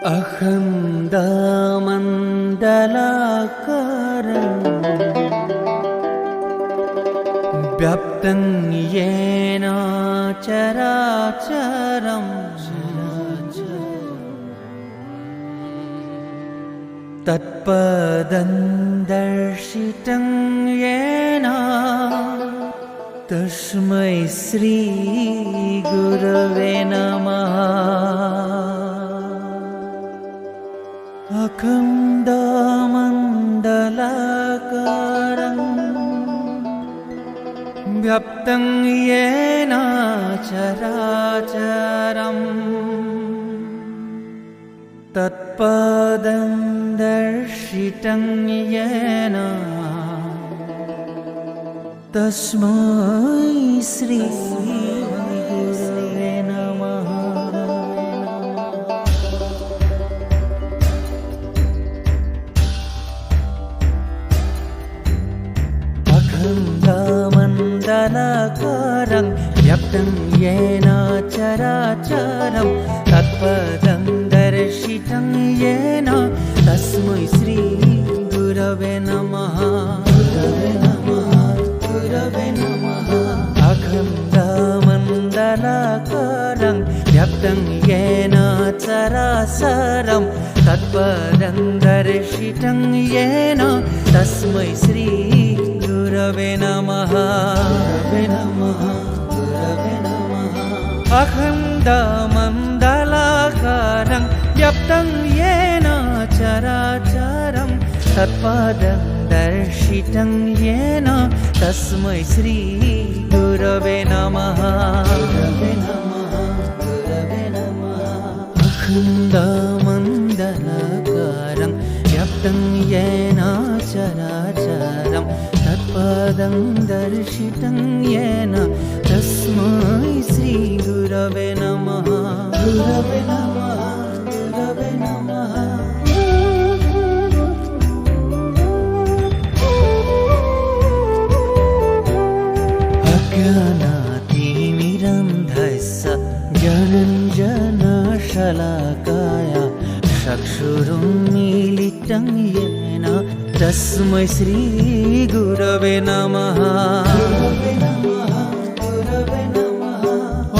अखण्डमण्डलाकारं व्याप्तं येन चराचरं तत्पदं दर्शितं येन तस्मै श्री गुरवे नमः। अखण्डमण्डलाकारं व्याप्तं येन चराचरं तत्पदं दर्शितं येन तस्मै श्री गुरवे नमः। अखण्डमण्डलाकारं व्याप्तं येन चराचरं तत्पदं दर्शितं येन तस्मै श्री गुरवे नमः। अखण्डमण्डलाकारं व्याप्तं येन चराचरं तत्पदं दर्शितं येन तस्मै श्री गुरवे नमः। अखण्डमण्डलाकारं व्याप्तं येन चराचरं तत्पदं दर्शितं येन तस्मै श्री गुरवे नमः। अखण्डमण्डलाकारं व्याप्तं येन चराचरं तत्पदं दर्शितं येन तस्मै श्री गुरवे नमः। गुरवे नमः, गुरवे नमः। अज्ञानातिमिरन्धस्य ज्ञानञ्जनशलाकाय चक्षुरुन्मीलितं येन तस्मै श्री गुरवे नमः।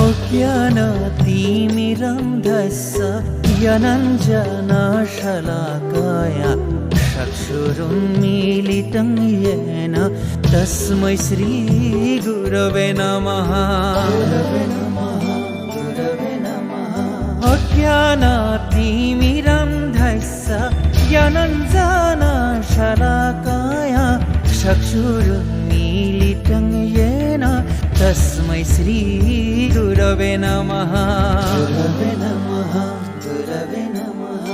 अज्ञानातिमिरन्धस्य ज्ञानञ्जनशलाकाय चक्षुरुन्मीलितं येन तस्मै श्री गुरवे नमः। अज्ञानातिमिरन्धस्य ज्ञानञ्जनशलाकाय चक्षुरुन्मीलितं येन तस्मै श्री गुरवे नमः। गुरवे नमः, गुरवे नमः।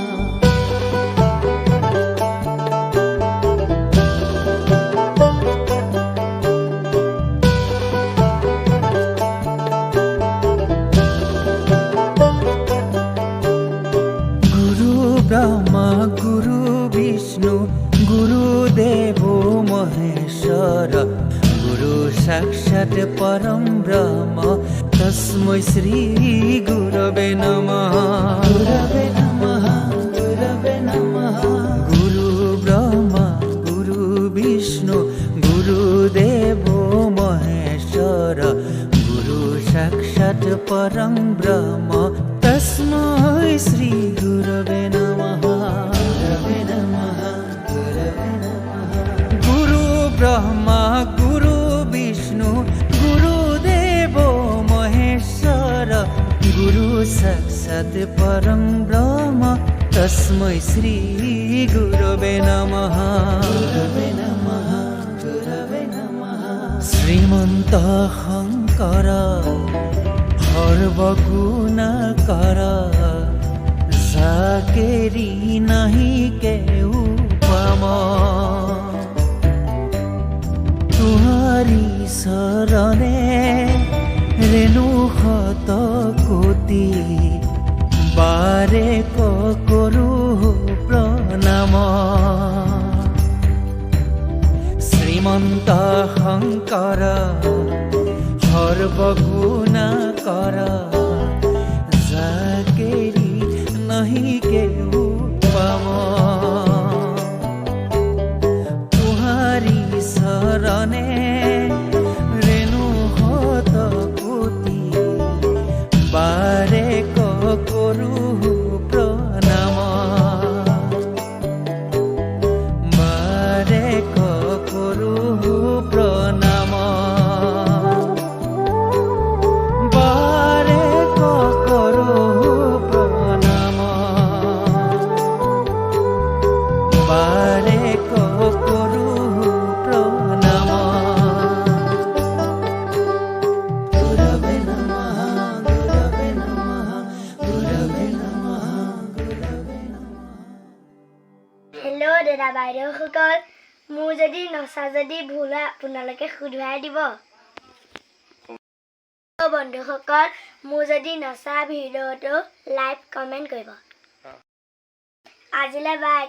ब्रह्मा गुरु विष्णु गुरुदेवो महेश्वर गुरु साक्षात् परं ब्रह्म तस्मै श्री गुरवे नमः। गुरवे नमः, गुरवे नमः। गुरु ब्रह्मा गुरु विष्णु गुरुदेवो महेश्वर गुरु साक्षात् परं ब्रह्म तस्मै श्री गुरवे नमः। गुरवे नमः, गुरवे नमः। गुरु ब्रह्मा गुरु विष्णु गुरुदेवो महेश्वर गुरु साक्षात् परं ब्रह्म तस्मै श्री गुरवे नमः। गुरवे नमः, गुरवे नमः। श्रीमन्त शङ्कर सर्वगुणकर जाकेरी नहीं केहू पाम तुम्हारी शरणे रेणु शत कोटि बारे करू प्रणाम। श्रीमन्त शङ्कर सर्वगुणकर जाकेरी नहीं के বাইদেউসকল মোৰ যদি নচা যদি ভুল হয় আপোনালোকে শুধৰাই দিব বন্ধুসকল মোৰ যদি নচা ভিডিঅ'টো লাইক কমেণ্ট কৰিব আজিলৈ বাই